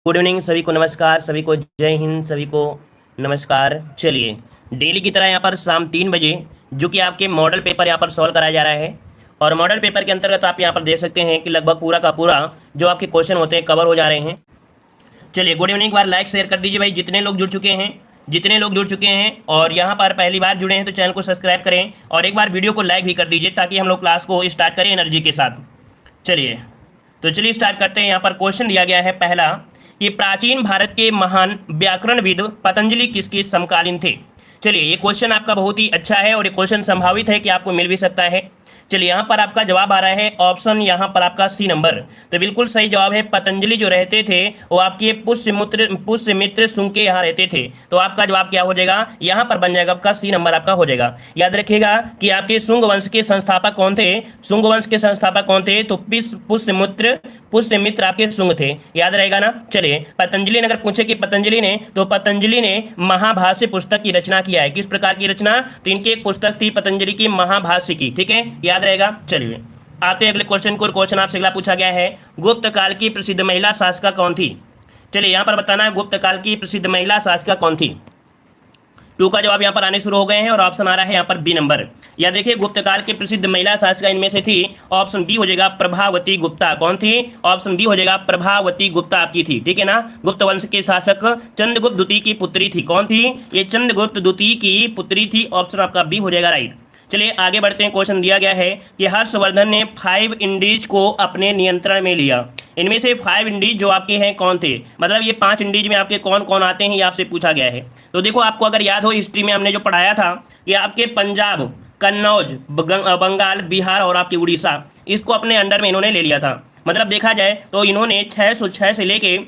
Good evening सभी को, नमस्कार सभी को, जय हिंद सभी को, नमस्कार। चलिए, डेली की तरह यहाँ पर शाम 3 बजे जो कि आपके मॉडल पेपर यहाँ पर सॉल्व कराया जा रहा है। और मॉडल पेपर के अंतर्गत आप यहाँ पर देख सकते हैं कि लगभग पूरा का पूरा जो आपके क्वेश्चन होते हैं कवर हो जा रहे हैं। चलिए, गुड इवनिंग। एक बार लाइक शेयर कर दीजिए भाई, जितने लोग जुड़ चुके हैं, जितने लोग जुड़ चुके हैं और यहाँ पर पहली बार जुड़े हैं तो चैनल को सब्सक्राइब करें और एक बार वीडियो को लाइक भी कर दीजिए ताकि हम लोग क्लास को स्टार्ट करें एनर्जी के साथ। चलिए, तो चलिए स्टार्ट करते हैं। यहाँ पर क्वेश्चन दिया गया है पहला कि प्राचीन भारत के महान व्याकरणविद पतंजलि किसके समकालीन थे। चलिए, ये क्वेश्चन आपका बहुत ही अच्छा है और ये क्वेश्चन संभावित है कि आपको मिल भी सकता है। चलिए, यहाँ पर आपका जवाब आ रहा है ऑप्शन यहाँ पर आपका सी नंबर। तो बिल्कुल सही जवाब है। पतंजलि जो रहते थे वो आपके पुष्यमित्र शुंग के यहाँ रहते थे। तो आपका जवाब क्या हो जाएगा, यहाँ पर बन जाएगा आपका सी नंबर आपका हो जाएगा। याद रखिएगा कि आपके शुंग वंश के संस्थापक कौन थे। शुंग वंश के संस्थापक कौन थे, तो पुष्यमित्र आपके शुंग थे। याद रहेगा ना। चलिए, पतंजलि ने अगर पूछे कि पतंजलि ने, तो पतंजलि ने महाभाष्य पुस्तक की रचना किया है। किस प्रकार की रचना, तो इनकी एक पुस्तक थी पतंजलि की महाभाष्य की। ठीक है, याद रहेगा। चलिए आते हैं अगले क्वेश्चन को। क्वेश्चन आपसे अगला पूछा गया है, गुप्त काल की प्रसिद्ध महिला शासिका कौन थी। चलिए, यहां पर बताना है गुप्त काल की प्रसिद्ध महिला शासिका कौन थी। टू का जवाब यहाँ पर आने शुरू हो गए हैं और ऑप्शन आ रहा है यहाँ पर बी नंबर। याद देखिए, गुप्त काल की प्रसिद्ध महिला शासिका इनमें से थी। ऑप्शन बी हो जाएगा प्रभावती गुप्ता। कौन थी, ऑप्शन बी हो जाएगा प्रभावती गुप्ता आपकी थी। ठीक है ना। गुप्त वंश के शासक चंद्रगुप्त द्वितीय की पुत्री थी। कौन थी, ये चंद्रगुप्त द्वितीय की पुत्री थी। ऑप्शन आपका बी हो जाएगा राइट। चलिए आगे बढ़ते हैं। क्वेश्चन दिया गया है कि हर्षवर्धन ने 5 इंडीज को अपने नियंत्रण में लिया। इनमें से 5 इंडीज जो आपके हैं कौन थे, मतलब ये 5 इंडीज में आपके कौन कौन आते हैं, ये आपसे पूछा गया है। तो देखो, आपको अगर याद हो हिस्ट्री में हमने जो पढ़ाया था कि आपके पंजाब, कन्नौज, बंगाल, बिहार और आपके उड़ीसा, इसको अपने अंडर में इन्होंने ले लिया था। मतलब देखा जाए तो इन्होंने 606 से लेके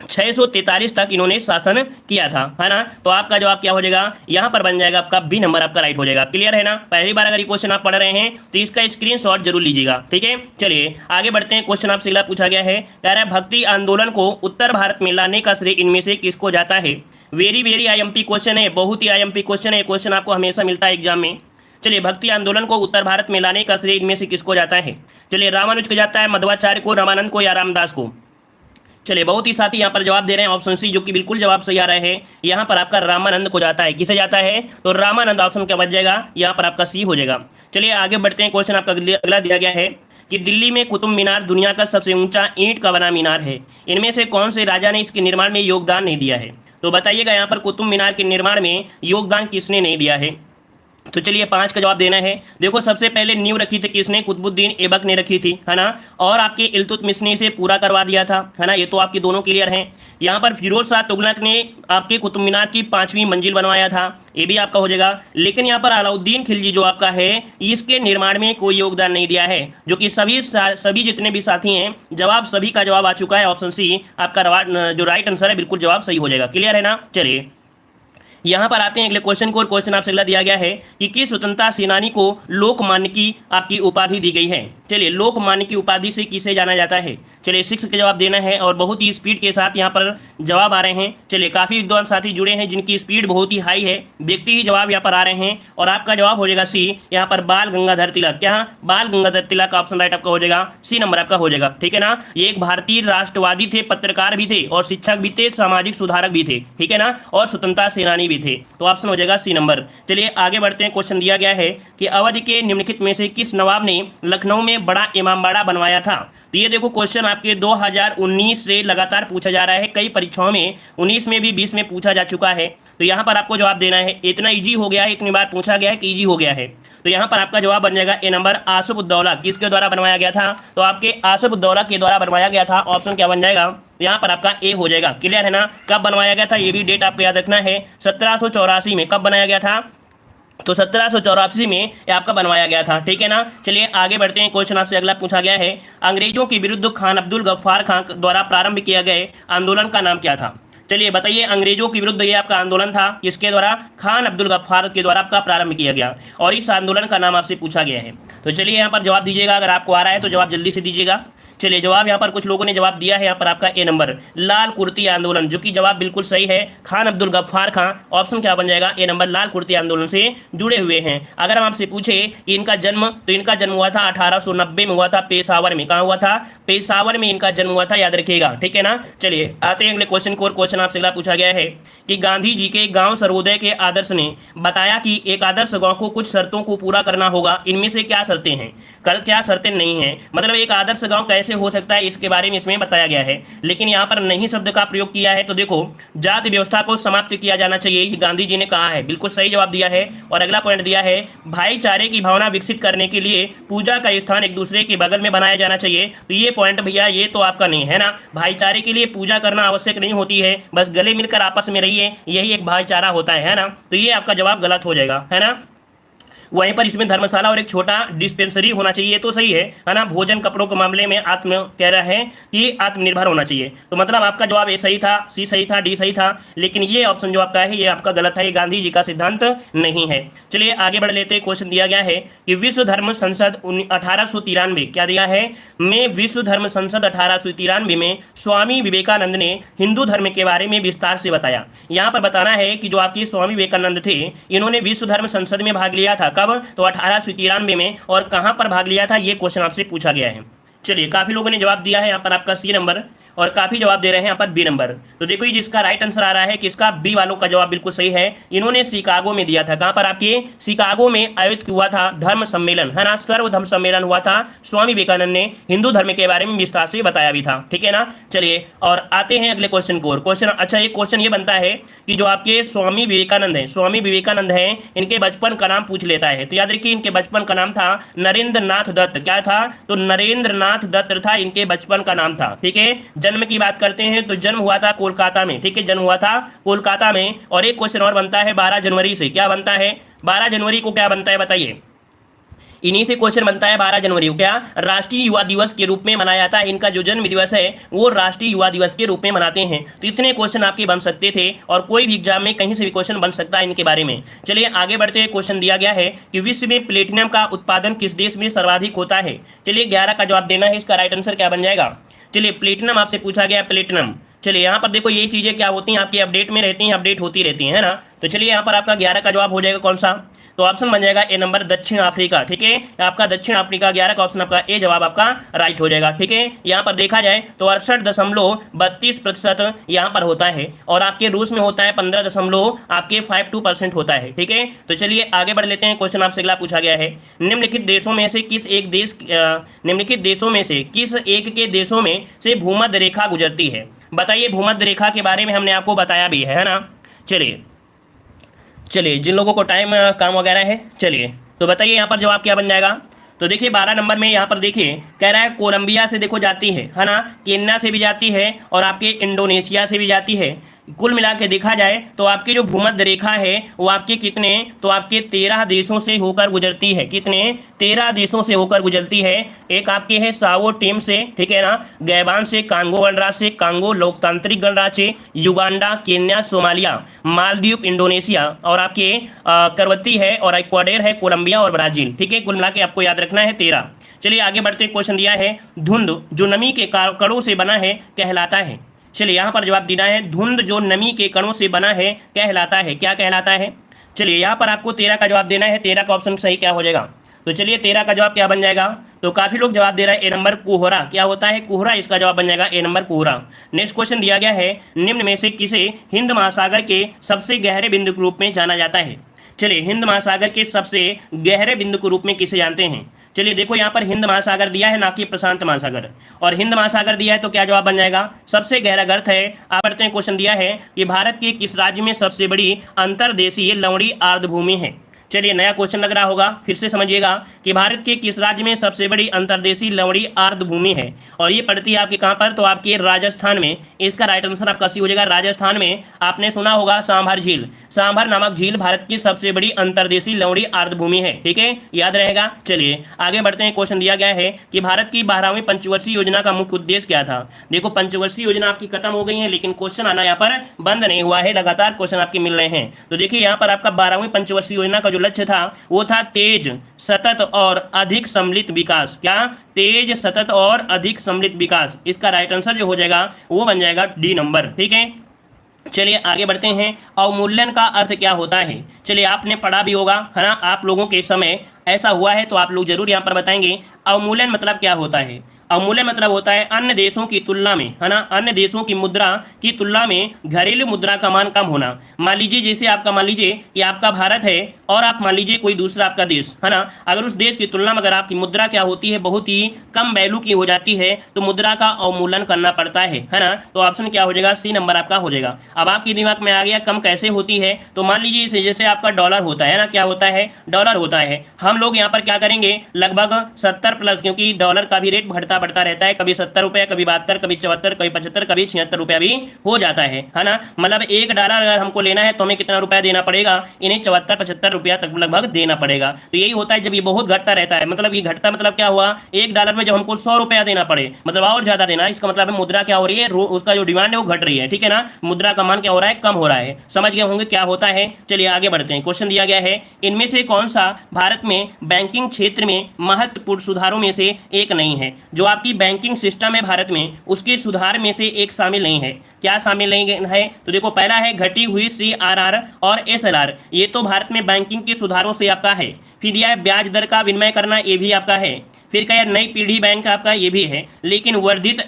643 तक इन्होंने शासन किया था, है ना। तो आपका जवाब क्या हो जाएगा, यहाँ पर बन जाएगा आपका बी नंबर आपका राइट हो जाएगा। क्लियर है ना। पहली बार अगर ये क्वेश्चन आप पढ़ रहे हैं तो इसका स्क्रीनशॉट जरूर लीजिएगा। ठीक है, चलिए आगे बढ़ते हैं। क्वेश्चन आपसे अगला पूछा गया है, कह रहा है भक्ति आंदोलन को उत्तर भारत में लाने का श्रेय इनमें से किसको जाता है। वेरी वेरी आईएमपी क्वेश्चन है, बहुत ही आईएमपी क्वेश्चन है। क्वेश्चन आपको हमेशा मिलता है एग्जाम में। चलिए, भक्ति आंदोलन को उत्तर भारत में लाने का श्रेय इनमें से किसको जाता है। चलिए, रामानुज को जाता है, मध्वाचार्य को, रामानंद को या रामदास को। चलिए, बहुत ही साथी यहाँ पर जवाब दे रहे हैं ऑप्शन सी, जो कि बिल्कुल जवाब सही आ रहा है। यहाँ पर आपका रामानंद को जाता है। किसे जाता है, तो रामानंद। ऑप्शन क्या बच जाएगा, यहाँ पर आपका सी हो जाएगा। चलिए आगे बढ़ते हैं। क्वेश्चन आपका अगला दिया गया है कि दिल्ली में कुतुब मीनार दुनिया का सबसे ऊंचा ईंट का बना मीनार है। इनमें से कौन से राजा ने इसके निर्माण में योगदान नहीं दिया है। तो बताइएगा, यहाँ पर कुतुब मीनार के निर्माण में योगदान किसने नहीं दिया है। तो चलिए 5 का जवाब देना है। देखो, सबसे पहले नींव रखी थी किसने, कुतुबुद्दीन ऐबक ने रखी थी, है ना। और आपके इल्तुतमिश ने इसे पूरा करवा दिया था, है ना। ये तो आपके दोनों क्लियर हैं। यहाँ पर फिरोज शाह तुगलक ने आपके कुतुब मीनार की 5वीं मंजिल बनवाया था, ये भी आपका हो जाएगा। लेकिन यहाँ पर अलाउद्दीन खिलजी जो आपका है, इसके निर्माण में कोई योगदान नहीं दिया है। जो कि सभी जितने भी साथी हैं, जवाब सभी का जवाब आ चुका है। ऑप्शन सी आपका जो राइट आंसर है, बिल्कुल जवाब सही हो जाएगा। क्लियर है ना। चलिए यहाँ पर आते हैं अगले क्वेश्चन को। और क्वेश्चन आपसे अगला दिया गया है कि किस स्वतंत्रता सेनानी को लोकमान्य की आपकी उपाधि दी गई है। चलिए, लोकमान्य की उपाधि से किसे जाना जाता है। चलिए 6 का जवाब देना है और बहुत ही स्पीड के साथ यहाँ पर जवाब आ रहे हैं। चलिए, काफ़ी विद्वान साथी जुड़े हैं जिनकी स्पीड बहुत ही हाई है, देखते ही जवाब यहाँ पर आ रहे हैं। और आपका जवाब हो जाएगा सी, यहाँ पर बाल गंगाधर तिलक। क्या, बाल गंगाधर तिलक का ऑप्शन राइट आपका हो जाएगा, सी नंबर आपका हो जाएगा। ठीक है ना। ये एक भारतीय राष्ट्रवादी थे, पत्रकार भी थे और शिक्षक भी थे, सामाजिक सुधारक भी थे। ठीक है ना, और स्वतंत्रता सेनानी भी थे। तो ऑप्शन हो जाएगा सी नंबर। चलिए आगे बढ़ते हैं। क्वेश्चन दिया गया है कि अवध के निम्नलिखित में से किस नवाब ने लखनऊ में बड़ा इमामबाड़ा बनवाया था। तो ये देखो, क्वेश्चन आपके 2019 से लगातार पूछा जा रहा है, कई परीक्षाओं में 19 में भी 20 में पूछा जा चुका है। तो यहाँ पर आपको जवाब देना है। इतना ईजी हो गया है, इतनी बार पूछा गया है कि ईजी हो गया है। तो यहाँ पर आपका जवाब बन जाएगा ए नंबर, आसिफ उद्दौला। किसके द्वारा बनवाया गया था, तो आपके आसिफ उद्दौला के द्वारा बनवाया गया था। ऑप्शन क्या बन जाएगा, यहाँ पर आपका ए हो जाएगा। क्लियर है ना। कब बनवाया गया था, ये भी डेट आपको याद रखना है। 1784 में कब बनाया गया था, तो 1784 में ये आपका बनवाया गया था। ठीक है ना। चलिए आगे बढ़ते हैं। क्वेश्चन आपसे अगला पूछा गया है, अंग्रेजों के विरुद्ध खान अब्दुल गफ्फार खान द्वारा प्रारंभ किया गए आंदोलन का नाम क्या था। चलिए बताइए, अंग्रेजों के विरुद्ध ये आपका आंदोलन था, किसके द्वारा, खान अब्दुल गफ्फार के द्वारा आपका प्रारंभ किया गया। और इस आंदोलन का नाम आपसे पूछा गया है। तो चलिए यहाँ पर जवाब दीजिएगा, अगर आपको आ रहा है तो जवाब जल्दी से दीजिएगा। चलिए जवाब यहाँ पर कुछ लोगों ने जवाब दिया है यहाँ पर आपका ए नंबर, लाल कुर्ती आंदोलन, जो कि जवाब बिल्कुल सही है। खान अब्दुल गफ्फार खां, ऑप्शन क्या बन जाएगा, ए नंबर, लाल कुर्ती आंदोलन से जुड़े हुए हैं। अगर हम आपसे पूछे कि इनका जन्म, तो इनका जन्म हुआ था 1890 में, हुआ था पेशावर में। कहाँ हुआ था, पेशावर में इनका जन्म हुआ था, याद रखिएगा, ठीक है ना। चलिए आते हैं अगले क्वेश्चन को। क्वेश्चन आपसे अगला पूछा गया है कि गांधी जी के गांव सर्वोदय के आदर्श ने बताया कि एक आदर्श गांव को कुछ शर्तों को पूरा करना होगा, इनमें से क्या शर्तें हैं, क्या शर्तें नहीं है, मतलब एक आदर्श गांव कैसे हो सकता है, इसके बारे में इसमें बताया गया है। लेकिन यहाँ पर नहीं शब्द का प्रयोग किया है। तो देखो, जाति व्यवस्था को समाप्त किया जाना चाहिए, ये गांधी जी ने कहा है, बिल्कुल सही जवाब दिया है। और अगला पॉइंट दिया है, भाईचारे की भावना विकसित करने के लिए पूजा का स्थान एक दूसरे के बगल में बनाया जाना चाहिए। तो ये पॉइंट भैया ये तो आपका नहीं है ना, भाईचारे के लिए पूजा करना आवश्यक नहीं होती है, बस गले मिलकर आपस में रहिए, यही एक भाईचारा होता है ना। तो ये आपका जवाब गलत हो जाएगा, है ना। वहीं पर इसमें धर्मशाला और एक छोटा डिस्पेंसरी होना चाहिए, तो सही है ना। भोजन कपड़ों के मामले में आत्म कह रहा है कि आत्मनिर्भर होना चाहिए, तो मतलब आपका जवाब ए सही था, सी सही था, डी सही था, लेकिन ये ऑप्शन जो आपका है ये आपका गलत है, ये गांधी जी का सिद्धांत नहीं है। चलिए आगे बढ़ लेते हैं। क्वेश्चन दिया गया है कि विश्व धर्म संसद 1893 क्या दिया है, में विश्व धर्म संसद 1893 में स्वामी विवेकानंद ने हिंदू धर्म के बारे में विस्तार से बताया। यहाँ पर बताना है कि जो आपके स्वामी विवेकानंद थे, इन्होंने विश्व धर्म संसद में भाग लिया था, कब, तो 1893 में, और कहां पर भाग लिया था, ये क्वेश्चन आपसे पूछा गया है। चलिए काफी लोगों ने जवाब दिया है यहाँ पर आपका सी नंबर, और काफी जवाब दे रहे हैं यहाँ पर बी नंबर। तो देखो ये जिसका राइट आंसर आ रहा है, किसका, बी वालों का जवाब बिल्कुल सही है। इन्होंने शिकागो में दिया था, कहां पर, आपके शिकागो में आयोजित हुआ था धर्म सम्मेलन, है ना, सर्व धर्म सम्मेलन हुआ था। स्वामी विवेकानंद ने हिंदू धर्म के बारे में विस्तार से बताया भी था, ठीक है ना। चलिए और आते हैं अगले क्वेश्चन को। क्वेश्चन अच्छा, एक क्वेश्चन ये बनता है कि जो आपके स्वामी विवेकानंद है, स्वामी विवेकानंद है, इनके बचपन का नाम पूछ लेता है। तो याद रखिए इनके बचपन का नाम था नरेंद्र नाथ दत्त। क्या था, तो नरेंद्र नाथ दत्त था इनके बचपन का नाम था, ठीक है। जन्म की बात करते हैं तो जन्म हुआ था कोलकाता में, ठीक है, जन्म हुआ था कोलकाता में। और एक क्वेश्चन और बनता है 12 जनवरी से, क्या बनता है, 12 जनवरी को क्या बनता है बताइए, इन्हीं से क्वेश्चन बनता है 12 जनवरी को क्या राष्ट्रीय युवा दिवस के रूप में मनाया जाता है। इनका जो जन्म दिवस है वो राष्ट्रीय युवा दिवस के रूप में मनाते हैं। तो इतने क्वेश्चन आपके बन सकते थे, और कोई भी एग्जाम में कहीं से भी क्वेश्चन बन सकता है इनके बारे में। चलिए आगे बढ़ते हैं। क्वेश्चन दिया गया है कि विश्व में प्लेटिनम का उत्पादन किस देश में सर्वाधिक होता है। चलिए 11 का जवाब देना है, इसका राइट आंसर क्या बन जाएगा। चलिए प्लेटिनम आपसे पूछा गया, प्लेटिनम। चलिए यहाँ पर देखो ये चीजें क्या होती हैं, आपकी अपडेट में रहती हैं, अपडेट होती रहती है ना। तो चलिए यहाँ पर आपका 11 का जवाब हो जाएगा कौन सा, तो ऑप्शन बन जाएगा ए नंबर, दक्षिण अफ्रीका, ठीक है। आपका दक्षिण अफ्रीका 11 का ऑप्शन आपका ए जवाब आपका राइट हो जाएगा, ठीक है। यहाँ पर देखा जाए तो 68.32% यहाँ पर होता है, और आपके रूस में होता है 15.52% होता है, ठीक है। तो चलिए आगे बढ़ लेते हैं। क्वेश्चन आपसे अगला पूछा गया है, निम्नलिखित देशों में से किस एक के देशों में से भूमध्य रेखा गुजरती है। बताइए, भूमध्य रेखा के बारे में हमने आपको बताया भी है ना। चलिए जिन लोगों को टाइम काम वगैरह है, चलिए तो बताइए यहाँ पर जवाब क्या बन जाएगा। तो देखिए 12 नंबर में यहाँ पर देखिए कह रहा है कोलंबिया से देखो जाती है ना, केन्या से भी जाती है, और आपके इंडोनेशिया से भी जाती है। कुल मिला के देखा जाए तो आपकी जो भूमध्य रेखा है वो आपके कितने, तो आपके 13 देशों से होकर गुजरती है। कितने, 13 देशों से होकर गुजरती है। एक आपके है साओ टीम से, ठीक है ना, गैबान से, कांगो गणराज्य से, कांगो लोकतांत्रिक गणराज्य से, Uganda, Kenya, Somalia, Maldives, Indonesia, और आपके करवती है, और इक्वाडोर है, कोलंबिया और ब्राजील, ठीक है। कुल मिला के आपको याद रखना है 13। चलिए आगे बढ़ते। क्वेश्चन दिया है, धुंध जो नमी के कणों से बना है कहलाता है। चलिए यहाँ पर जवाब देना है, धुंध जो नमी के कणों से बना है कहलाता है, क्या कहलाता है। चलिए यहाँ पर आपको 13 का जवाब देना है, 13 का ऑप्शन सही क्या हो जाएगा। तो चलिए 13 का जवाब क्या बन जाएगा, तो काफी लोग जवाब दे रहे हैं ए नंबर, कोहरा। क्या होता है, कोहरा, इसका जवाब बन जाएगा ए नंबर, कोहरा। नेक्स्ट क्वेश्चन दिया गया है, निम्न में से किसे हिंद महासागर के सबसे गहरे बिंदु के रूप में जाना जाता है। चलिए हिंद महासागर के सबसे गहरे बिंदु के रूप में किसे जानते हैं। चलिए देखो यहाँ पर हिंद महासागर दिया है, ना कि प्रशांत महासागर, और हिंद महासागर दिया है, तो क्या जवाब बन जाएगा, सबसे गहरा गर्त है। आप पढ़ते हैं, क्वेश्चन दिया है कि भारत के किस राज्य में सबसे बड़ी अंतर्देशीय लवणी आर्द्रभूमि है। चलिए नया क्वेश्चन लग रहा होगा, फिर से समझिएगा कि भारत के किस राज्य में सबसे बड़ी अंतर्देशीय लवणी आर्द्रभूमि है, और ये पड़ती है आपके कहाँ पर, तो आपके राजस्थान में। इसका राइट आंसर आपका सी हो जाएगा, राजस्थान में। आपने सुना होगा सांभर झील, सांभर नामक झील भारत की सबसे बड़ी अंतर्देशीय लवणी आर्द्रभूमि है, ठीक है, याद रहेगा। चलिए आगे बढ़ते हैं। क्वेश्चन दिया गया है कि भारत की 12वीं पंचवर्षीय योजना का मुख्य उद्देश्य क्या था। देखो पंचवर्षीय योजना आपकी खत्म हो गई है, लेकिन क्वेश्चन आना यहाँ पर बंद नहीं हुआ है, लगातार क्वेश्चन आपके मिल रहे हैं। तो देखिए यहाँ पर आपका 12वीं पंचवर्षीय योजना का जो लक्ष्य था वो था तेज, सतत और अधिक सम्मिलित विकास। क्या? तेज, सतत और अधिक सम्मिलित विकास। इसका राइट आंसर जो हो जाएगा वो बन जाएगा डी नंबर। ठीक है, चलिए आगे बढ़ते हैं। अवमूल्यन का अर्थ क्या होता है? चलिए आपने पढ़ा भी होगा, है ना, आप लोगों के समय ऐसा हुआ है तो आप लोग जरूर यहाँ पर बताएंगे अवमूल्यन मतलब क्या होता है। अवमूल्यन मतलब होता है अन्य देशों की तुलना में, है ना, अन्य देशों की मुद्रा की तुलना में घरेलू मुद्रा का मान कम होना। मान लीजिए जैसे आपका, मान लीजिए कि आपका भारत है और आप मान लीजिए कोई दूसरा आपका देश, है ना, अगर उस देश की तुलना में अगर आपकी मुद्रा क्या होती है, बहुत ही कम वैल्यू की हो जाती है, तो मुद्रा का अवमूल्यन करना पड़ता है ना। तो ऑप्शन क्या हो जाएगा? सी नंबर आपका हो जाएगा। अब आपके दिमाग में आ गया कम कैसे होती है, तो मान लीजिए जैसे आपका डॉलर होता है ना, क्या होता है? डॉलर होता है। हम लोग यहाँ पर क्या करेंगे, लगभग 70 प्लस, क्योंकि डॉलर का भी रेट बढ़ता रहता है, कभी 70 रुपया, कभी 72, कभी 74, कभी 75, कभी 76 रुपया भी हो जाता है ना। मतलब $1 अगर हमको लेना है तो हमें कितना रुपया देना पड़ेगा? इन्हें 74-75 रुपया तक लगभग देना पड़ेगा। तो यही होता है जब ये बहुत घटता रहता है, मतलब ये घटता मतलब क्या हुआ, $1 में जब हमको 100 रुपया देना पड़े, मतलब और ज्यादा देना, इसका मतलब है मुद्रा क्या हो रही है, उसका जो डिमांड है वो घट रही है। ठीक है ना, मुद्रा का मान क्या हो रहा है? कम हो रहा है। समझ गए होंगे क्या होता है। चलिए आगे बढ़ते हैं। क्वेश्चन दिया गया है, इनमें से कौन सा भारत में बैंकिंग क्षेत्र में महत्वपूर्ण सुधारों में से एक नहीं है? जो आपकी बैंकिंग सिस्टम है भारत में, उसके सुधार में से एक शामिल नहीं है। क्या शामिल नहीं है? तो देखो, पहला है घटी हुई CRR और SLR, ये तो भारत में बैंकिंग के सुधारों से आपका है। फिर दिया है ब्याज दर का विनिमय करना, ये भी आपका है। फिर क्या है, नई पीढ़ी बैंक आपका, ये भी है। लेकिन वर्धित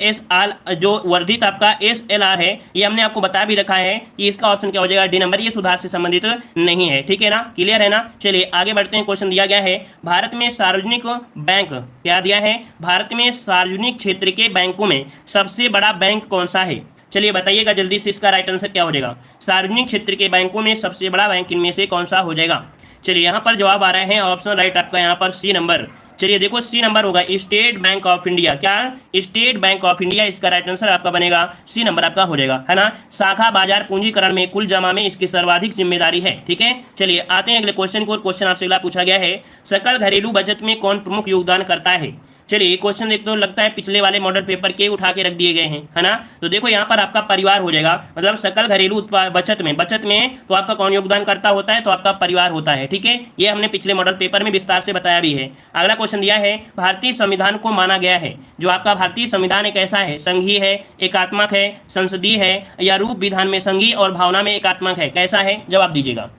जो वर्धित आपका SLR है, ये हमने आपको बता भी रखा है कि इसका ऑप्शन क्या हो जाएगा? D number. ये सुधार से संबंधित नहीं है। ठीक है ना, क्लियर है ना। चलिए आगे बढ़ते हैं। क्वेश्चन दिया गया है, भारत में सार्वजनिक बैंक, क्या दिया है? भारत में सार्वजनिक क्षेत्र के बैंकों में सबसे बड़ा बैंक कौन सा है? चलिए बताइएगा जल्दी से, इसका राइट आंसर क्या हो जाएगा? सार्वजनिक क्षेत्र के बैंकों में सबसे बड़ा बैंक इनमें से कौन सा हो जाएगा? चलिए यहाँ पर जवाब आ रहे हैं, ऑप्शन राइट आपका यहाँ पर सी नंबर। चलिए देखो, सी नंबर होगा स्टेट बैंक ऑफ इंडिया। क्या? स्टेट बैंक ऑफ इंडिया, इसका राइट आंसर आपका बनेगा सी नंबर आपका हो जाएगा, है ना। शाखा बाजार पूंजीकरण में कुल जमा में इसकी सर्वाधिक जिम्मेदारी है। ठीक है, चलिए आते हैं अगले क्वेश्चन को। क्वेश्चन आपसे अगला पूछा गया है, सकल घरेलू बचत में कौन प्रमुख योगदान करता है? चलिए ये क्वेश्चन देख तो लगता है पिछले वाले मॉडल पेपर के उठा के रख दिए गए हैं, है ना। तो देखो यहाँ पर आपका परिवार हो जाएगा, मतलब सकल घरेलू बचत में तो आपका कौन योगदान करता होता है? तो आपका परिवार होता है। ठीक है, ये हमने पिछले मॉडल पेपर में विस्तार से बताया भी है। अगला क्वेश्चन दिया है, भारतीय संविधान को माना गया है, जो आपका भारतीय संविधान एक ऐसा है, संघीय है, एकात्मक है, संसदीय है, या रूप विधान में संघीय और भावना में एकात्मक है? कैसा है? जवाब दीजिएगा।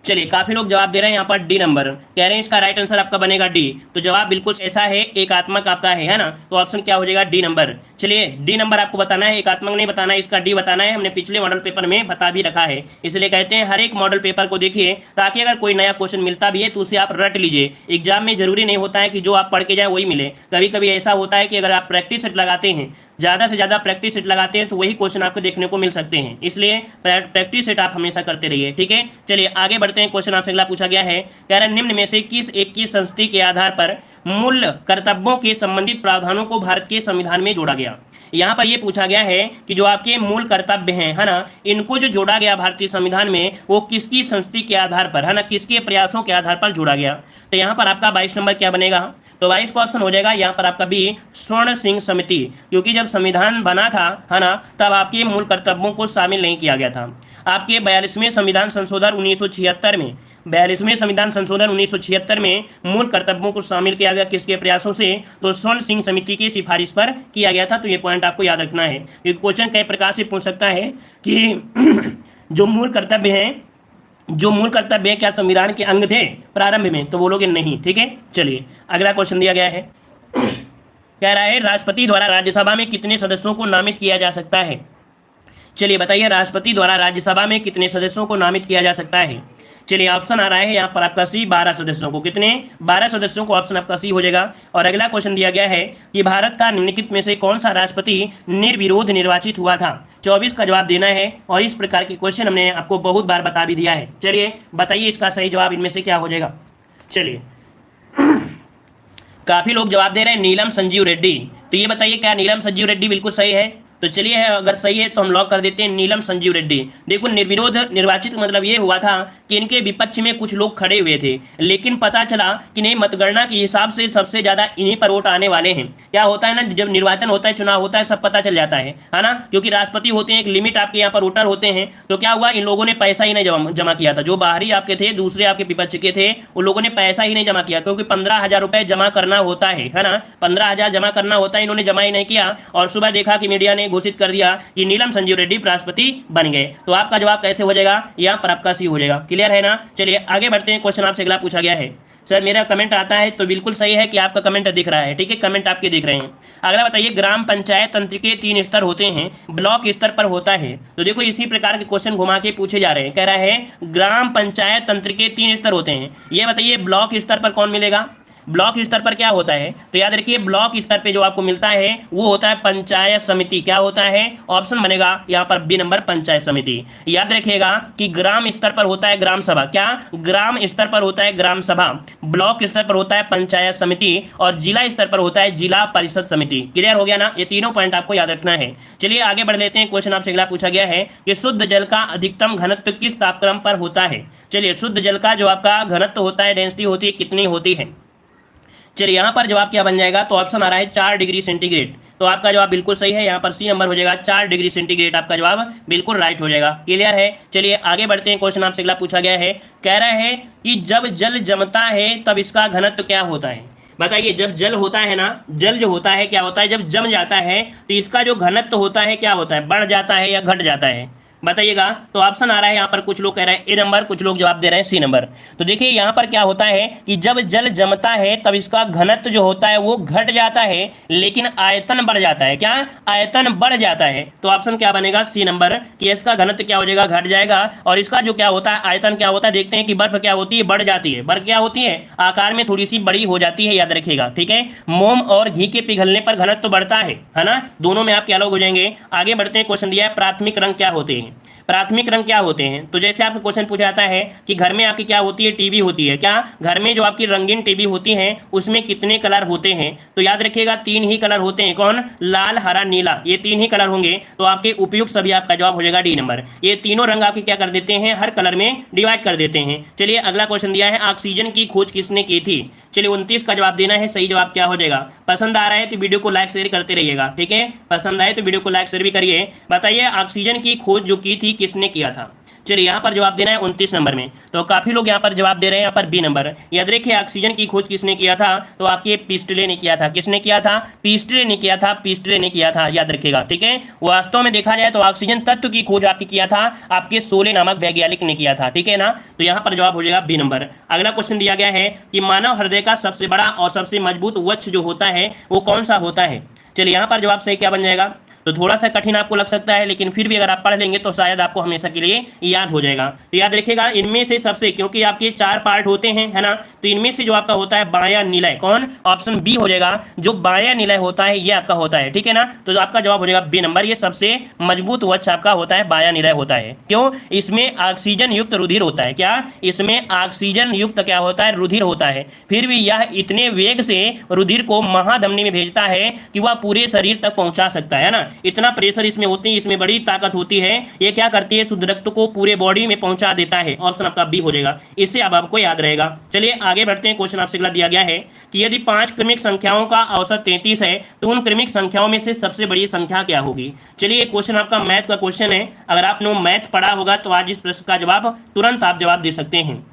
चलिए काफी लोग जवाब दे रहे हैं यहाँ पर डी नंबर, कह रहे हैं इसका राइट आंसर आपका बनेगा डी। तो जवाब बिल्कुल ऐसा है, एकात्मक आपका है ना। तो ऑप्शन क्या हो जाएगा? D number. चलिए डी नंबर आपको बताना है, एकात्मक नहीं बताना है, इसका डी बताना है। हमने पिछले मॉडल पेपर में बता भी रखा है, इसलिए कहते हैं हर एक मॉडल पेपर को देखिए, ताकि अगर कोई नया क्वेश्चन मिलता भी है तो उसे आप रट लीजिए। एग्जाम में जरूरी नहीं होता है कि जो आप पढ़ के जाए वही मिले, कभी कभी ऐसा होता है कि अगर आप प्रैक्टिस सेट लगाते हैं, ज़्यादा से ज़्यादा प्रैक्टिस सेट लगाते हैं, तो वही क्वेश्चन आपको देखने को मिल सकते हैं। इसलिए प्रैक्टिस सेट आप हमेशा करते रहिए। ठीक है, चलिए आगे बढ़ते हैं। क्वेश्चन आपसे अगला पूछा गया है, कह रहा है निम्न में से किस एक की संस्तुति के आधार पर मूल कर्तव्यों के संबंधित प्रावधानों को भारत के संविधान में जोड़ा गया? यहाँ पर यह पूछा गया है कि जो आपके मूल कर्तव्य हैं, है ना, इनको जो जोड़ा गया भारतीय संविधान में, वो किसकी संस्तुति के आधार पर, है ना, किसके प्रयासों के आधार पर जोड़ा गया? तो यहाँ पर आपका 22 नंबर क्या बनेगा? तो 22 का ऑप्शन हो जाएगा यहाँ पर आपका बी, स्वर्ण सिंह समिति। क्योंकि जब संविधान बना था, है ना, तब आपके मूल कर्तव्यों को शामिल नहीं किया गया था। आपके 42वें संविधान संशोधन 1976 में, 42वें संविधान संशोधन 1976 में मूल कर्तव्यों को शामिल किया गया किसके प्रयासों से? तो स्वर्ण सिंह समिति की सिफारिश पर किया गया था। तो ये पॉइंट आपको याद रखना है, क्योंकि क्वेश्चन कई प्रकार से पूछ सकता है कि जो मूल कर्तव्य हैं, क्या संविधान के अंग थे प्रारंभ में? तो बोलोगे नहीं। ठीक है, चलिए अगला क्वेश्चन दिया गया है, कह रहा है राष्ट्रपति द्वारा राज्यसभा में कितने सदस्यों को नामित किया जा सकता है? चलिए बताइए, राष्ट्रपति द्वारा राज्यसभा में कितने सदस्यों को नामित किया जा सकता है? चलिए ऑप्शन आ रहा है यहाँ पर आपका सी, 12 सदस्यों को। कितने? 12 सदस्यों को, ऑप्शन आपका सी हो जाएगा। और अगला क्वेश्चन दिया गया है कि भारत का निम्नलिखित में से कौन सा राष्ट्रपति निर्विरोध निर्वाचित हुआ था? 24 का जवाब देना है, और इस प्रकार के क्वेश्चन हमने आपको बहुत बार बता भी दिया है। चलिए बताइए इसका सही जवाब इनमें से क्या हो जाएगा? चलिए काफी लोग जवाब दे रहे हैं नीलम संजीव रेड्डी। तो ये बताइए क्या नीलम संजीव रेड्डी बिल्कुल सही है? तो चलिए अगर सही है तो हम लॉक कर देते हैं नीलम संजीव रेड्डी। देखो निर्विरोध निर्वाचित मतलब ये हुआ था कि इनके विपक्ष में कुछ लोग खड़े हुए थे, लेकिन पता चला कि नहीं, मतगणना के हिसाब से सबसे ज्यादा इन्हीं पर वोट आने वाले हैं। क्या होता है ना, जब निर्वाचन होता है, चुनाव होता है, सब पता चल जाता है ना, क्योंकि राष्ट्रपति होते हैं, एक लिमिट आपके यहाँ पर वोटर होते हैं। तो क्या हुआ, इन लोगों ने पैसा ही नहीं जमा किया था, जो बाहरी आपके थे, दूसरे आपके विपक्ष के थे, उन लोगों ने पैसा ही नहीं जमा किया, क्योंकि 15,000 रुपए जमा करना होता है ना, 15,000 जमा करना होता है, इन्होंने जमा ही नहीं किया। और सुबह देखा कि मीडिया ने घोषित कर दिया कि नीलम संजीव रेड्डी राष्ट्रपति बन गए। तो आपका जवाब कैसे हो जाएगा, यहाँ पर आपका सी हो जाएगा। क्लियर है ना। चलिए आगे बढ़ते हैं। क्वेश्चन आपसे अगला पूछा गया है। सर मेरा कमेंट आता है तो बिल्कुल सही है कि आपका कमेंट दिख रहा है, ठीक है, कमेंट आपके दिख रहे हैं। अगला बताइए, ग्राम पंचायत तंत्र के 3 स्तर होते हैं, ब्लॉक स्तर पर होता है। तो देखो इसी प्रकार के क्वेश्चन घुमा के पूछे जा रहे हैं। कह रहा है ग्राम पंचायत तंत्र के 3 स्तर होते हैं, ये बताइए ब्लॉक स्तर पर कौन मिलेगा। ब्लॉक स्तर पर क्या होता है, तो याद रखिए ब्लॉक स्तर पे जो आपको मिलता है वो होता है पंचायत समिति। क्या होता है, ऑप्शन बनेगा यहाँ पर बी नंबर, पंचायत समिति। याद रखिएगा कि ग्राम स्तर पर होता है ग्राम सभा। क्या, ग्राम स्तर पर होता है ग्राम सभा, ब्लॉक स्तर पर होता है पंचायत समिति, और जिला स्तर पर होता है जिला परिषद समिति। क्लियर हो गया ना, ये तीनों पॉइंट आपको याद रखना है। चलिए आगे बढ़ लेते हैं। क्वेश्चन आपसे अगला पूछा गया है कि शुद्ध जल का अधिकतम घनत्व किस तापक्रम पर होता है। चलिए शुद्ध जल का जो आपका घनत्व होता है, डेंसिटी होती है, कितनी होती है। चलिए यहाँ पर जवाब क्या बन जाएगा, तो ऑप्शन आ रहा है 4 डिग्री सेंटीग्रेड। तो आपका जवाब बिल्कुल सही है, यहाँ पर सी नंबर हो जाएगा, 4 डिग्री सेंटीग्रेड आपका जवाब बिल्कुल राइट हो जाएगा। क्लियर है। चलिए आगे बढ़ते हैं। क्वेश्चन आपसे अगला पूछा गया है, कह रहा है कि जब जल जमता है तब इसका घनत्व क्या होता है। बताइए, जब जल होता है ना, जल जो होता है क्या होता है, जब जम जाता है तो इसका जो घनत्व होता है क्या होता है, बढ़ जाता है या घट जाता है, बताइएगा। तो ऑप्शन आ रहा है यहाँ पर, कुछ लोग कह रहे हैं ए नंबर, कुछ लोग जवाब दे रहे हैं सी नंबर। तो देखिए यहाँ पर क्या होता है कि जब जल जमता है तब इसका घनत्व जो होता है वो घट जाता है, लेकिन आयतन बढ़ जाता है। क्या, आयतन बढ़ जाता है। तो ऑप्शन क्या बनेगा, सी नंबर, कि इसका घनत्व क्या हो जाएगा, घट जाएगा, और इसका जो क्या होता है, आयतन क्या होता है। देखते हैं कि बर्फ क्या होती है, बढ़ जाती है। बर्फ क्या होती है, आकार में थोड़ी सी बड़ी हो जाती है, याद रखिएगा, ठीक है। मोम और घी के पिघलने पर घनत्व बढ़ता है ना, दोनों में आपके अलग हो जाएंगे। आगे बढ़ते हैं। क्वेश्चन दिया है प्राथमिक रंग क्या होते हैं। प्राथमिक रंग क्या होते हैं, तो जैसे आपको क्वेश्चन पूछा जाता है कि घर में आपकी क्या होती है, टीवी होती है। क्या, घर में जो आपकी रंगीन टीवी होती है उसमें कितने कलर होते हैं, तो याद रखिएगा 3 ही कलर होते हैं। कौन, लाल, हरा, नीला, ये 3 ही कलर होंगे। तो आपके उपयुक्त सभी आपका जवाब हो जाएगा डी नंबर। ये तीनों रंग आपके क्या कर देते हैं, हर कलर में डिवाइड कर देते हैं। चलिए अगला क्वेश्चन दिया है, ऑक्सीजन की खोज किसने की थी। चलिए 29 का जवाब देना है। सही जवाब क्या हो जाएगा। पसंद आ रहा है तो वीडियो को लाइक शेयर करते रहिएगा, ठीक है, पसंद आए तो वीडियो को लाइक शेयर भी करिए। बताइए ऑक्सीजन की खोज जो की थी किसने किया था। चलिए यहाँ पर जवाब देना है 29 नंबर में। तो काफी लोग यहाँ पर जवाब दे रहे हैं, यहाँ पर बी नंबर। याद रखिए ऑक्सीजन की खोज किसने किया था, तो आपके पिस्टले ने किया था। किसने किया था, पिस्टले ने किया था, पिस्टले ने किया था, याद रखिएगा, ठीक है। वास्तव में देखा जाए तो ऑक्सीजन तत्व की खोज आपकी किया था आपके सोले नामक वैज्ञानिक ने किया था, ठीक है ना। तो यहाँ पर जवाब हो जाएगा बी नंबर। अगला क्वेश्चन दिया गया है कि मानव हृदय का सबसे बड़ा और सबसे मजबूत वक्ष जो होता है वो कौन सा होता है। चलिए यहाँ पर जवाब सही क्या बन जाएगा, तो थोड़ा सा कठिन आपको लग सकता है, लेकिन फिर भी अगर आप पढ़ लेंगे तो शायद आपको हमेशा के लिए याद हो जाएगा। तो याद रखिएगा इनमें से सबसे, क्योंकि आपके 4 पार्ट होते हैं, है ना, तो इनमें से जो आपका होता है बायां निलय, कौन, ऑप्शन बी हो जाएगा, जो बायां निलय होता है ये आपका होता है, ठीक है ना। तो आपका जवाब हो जाएगा बी नंबर, ये सबसे मजबूत वक्ष आपका होता है, बायां निलय होता है। क्यों, इसमें ऑक्सीजन युक्त रुधिर होता है। क्या, इसमें ऑक्सीजन युक्त क्या होता है, रुधिर होता है। फिर भी यह इतने वेग से रुधिर को महाधमनी में भेजता है कि वह पूरे शरीर तक पहुंचा सकता है ना। इतना प्रेशर इसमें होती है, इसमें बड़ी ताकत होती है। ये क्या करती है, शुद्ध रक्त को पूरे बॉडी में पहुंचा देता है। ऑप्शन आपका बी हो जाएगा, इससे अब आपको याद रहेगा। चलिए आगे बढ़ते हैं। क्वेश्चन आपसे अगला दिया गया है कि यदि 5 क्रमिक संख्याओं का औसत 33 है तो उन क्रमिक संख्याओं में से सबसे बड़ी संख्या क्या होगी। चलिए क्वेश्चन आपका मैथ का क्वेश्चन है, अगर आपने मैथ पढ़ा होगा तो आज इस प्रश्न का जवाब तुरंत आप जवाब दे सकते हैं।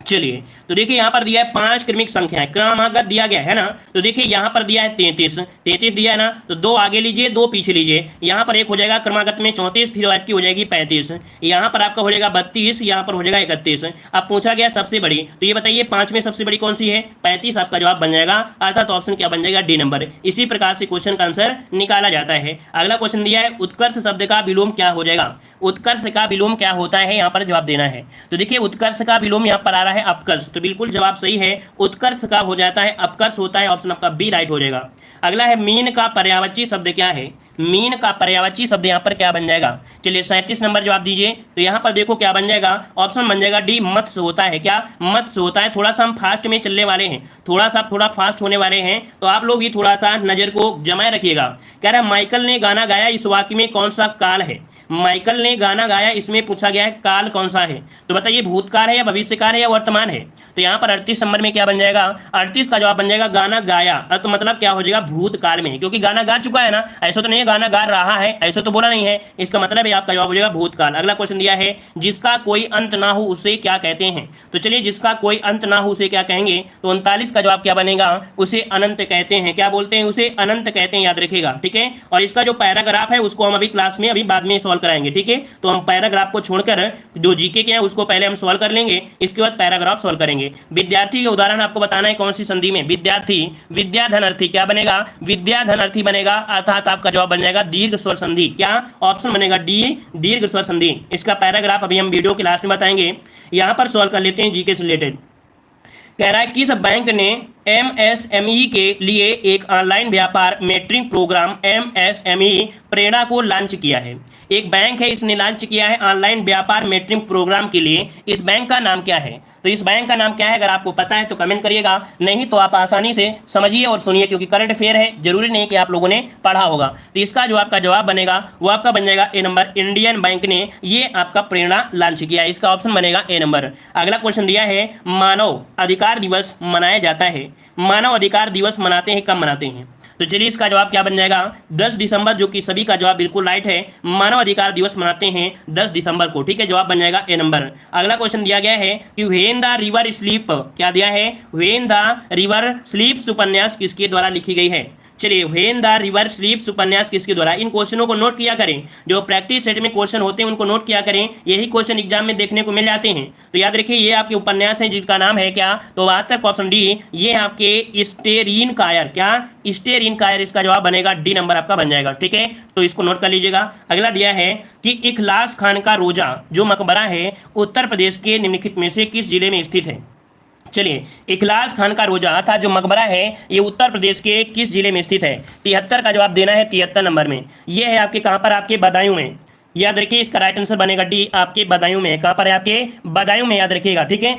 चलिए तो देखिए यहाँ पर दिया है 5 क्रमिक संख्याएं, क्रमागत दिया गया है ना। तो देखिए यहाँ पर दिया है 33 दिया है ना, तो 2 आगे लीजिए 2 पीछे लीजिए। यहाँ पर एक हो जाएगा क्रमागत में 34, फिर आपकी हो जाएगी 35, यहाँ पर आपका हो जाएगा 32, यहाँ पर हो जाएगा 31। अब पूछा गया सबसे बड़ी, तो ये बताइए 5 में सबसे बड़ी कौन सी है, 35 आपका जवाब बन जाएगा, अर्थात ऑप्शन क्या बन जाएगा, डी नंबर। इसी प्रकार से क्वेश्चन का आंसर निकाला जाता है। अगला क्वेश्चन दिया है उत्कर्ष शब्द का विलोम क्या हो जाएगा। उत्कर्ष का विलोम क्या होता है, यहाँ पर जवाब देना है। तो देखिए उत्कर्ष का विलोम यहाँ पर आ रहा है अपकर्ष, तो बिल्कुल जवाब सही है, उत्कर्ष का हो जाता है अपकर्ष होता है, ऑप्शन आपका बी राइट हो जाएगा। अगला है मीन का पर्यायवाची शब्द क्या है। मीन का पर्यायवाची शब्द यहाँ पर क्या बन जाएगा? चलिए 37 नंबर जवाब दीजिए। तो यहाँ पर देखो क्या बन जाएगा, ऑप्शन बन जाएगा डी, मत्स्य होता है। क्या मत्स्य होता है? थोड़ा सा हम फास्ट में चलने वाले हैं, थोड़ा फास्ट होने वाले हैं, तो आप लोग भी थोड़ा सा नजर को जमाए रखिएगा। कह रहा है माइकल ने गाना गाया, इस वाक्य में कौन सा काल है? माइकल ने गाना गाया, इसमें पूछा गया है काल कौन सा है? तो बताइए भूतकाल है या भविष्यकाल है या वर्तमान है? तो यहाँ पर 38 नंबर में क्या बन जाएगा? 38 का जवाब बन जाएगा गाना गाया। तो मतलब क्या हो जाएगा? भूतकाल में, क्योंकि गाना गा चुका है ना, ऐसा तो नहीं है गाना गा रहा है, ऐसा तो बोला नहीं है, इसका मतलब है आपका जवाब हो जाएगा भूतकाल। अगला क्वेश्चन दिया है जिसका कोई अंत ना हो उसे क्या कहते हैं? तो चलिए जिसका कोई अंत ना हो उसे क्या कहेंगे? तो 39 का जवाब क्या बनेगा? उसे अनंत कहते हैं। क्या बोलते हैं? उसे अनंत कहते हैं, याद रखिएगा, ठीक है। और इसका जो पैराग्राफ है उसको हम अभी क्लास में अभी बाद में सॉल्व कराएंगे, ठीक है। तो हम पैराग्राफ को छोड़कर जो जीके के हैं उसको पहले हम सॉल्व कर लेंगे, इसके बाद पैराग्राफ सॉल्व करेंगे। विद्यार्थी के उदाहरण आपको बताना है कौन सी संधि में? विद्यार्थी, विद्याधनर्थी, क्या बनेगा? विद्याधनर्थी बनेगा, अर्थात आपका जवाब बन जाएगा दीर्घ स्वर संधि। क्या ऑप्शन बनेगा? डी, दीर्घ स्वर संधि। इसका पैराग्राफ अभी हम वीडियो के लास्ट में बताएंगे। यहां पर सॉल्व कर लेते हैं जीके से रिलेटेड। कह रहा है किस बैंक ने एमएसएमई के लिए एक ऑनलाइन व्यापार मेंटरिंग प्रोग्राम एमएसएमई प्रेरणा को लॉन्च किया है? एक बैंक है, इसने लॉन्च किया है ऑनलाइन व्यापार मेंटरिंग प्रोग्राम के लिए। इस बैंक का नाम क्या है? तो इस बैंक का नाम क्या है? अगर आपको पता है तो कमेंट करिएगा, नहीं तो आप आसानी से समझिए और सुनिए, क्योंकि करंट अफेयर है, जरूरी नहीं कि आप लोगों ने पढ़ा होगा। तो इसका जो आपका जवाब बनेगा वो आपका बन जाएगा ए नंबर, इंडियन बैंक ने ये आपका प्रेरणा लॉन्च किया है। इसका ऑप्शन बनेगा ए नंबर। अगला क्वेश्चन दिया है मानव अधिकार दिवस मनाया जाता है। मानव अधिकार दिवस मनाते हैं, कब मनाते हैं? तो चलिए इसका जवाब क्या बन जाएगा? 10 दिसंबर, जो कि सभी का जवाब बिल्कुल राइट है। मानव अधिकार दिवस मनाते हैं 10 दिसंबर को, ठीक है। जवाब बन जाएगा ए नंबर। अगला क्वेश्चन दिया गया है कि व्हेन द रिवर स्लीप, क्या दिया है? व्हेन द रिवर स्लीप्स उपन्यास किसके द्वारा लिखी गई है? चलिए व्हेन द रिवर स्लीप्स उपन्यास किसके द्वारा? इन क्वेश्चनों को नोट किया करें, जो प्रैक्टिस सेट में क्वेश्चन होते हैं उनको नोट किया करें, यही क्वेश्चन एग्जाम में देखने को मिल जाते हैं। तो याद रखिए ये आपके उपन्यास हैं जिनका नाम है क्या? तो वास्तव ऑप्शन डी, ये आपके स्टेरीन कायर। क्या? स्टेरीन कायर, इसका जवाब बनेगा डी नंबर आपका बन जाएगा, ठीक है। तो इसको नोट कर लीजिएगा। अगला दिया है कि इखलास खान का रोजा जो मकबरा है उत्तर प्रदेश के निम्नलिखित में से किस जिले में स्थित है? चलिए इखलास खान का रोजा अर्थात जो मकबरा है ये उत्तर प्रदेश के किस जिले में स्थित है? 73 का जवाब देना है, 73 नंबर में। ये है आपके कहाँ पर? आपके बदायूं में। याद रखिए इसका राइट आंसर बनेगा डी, आपके बदायूं में। कहाँ पर है? आपके बदायूं में, याद रखिएगा, ठीक है।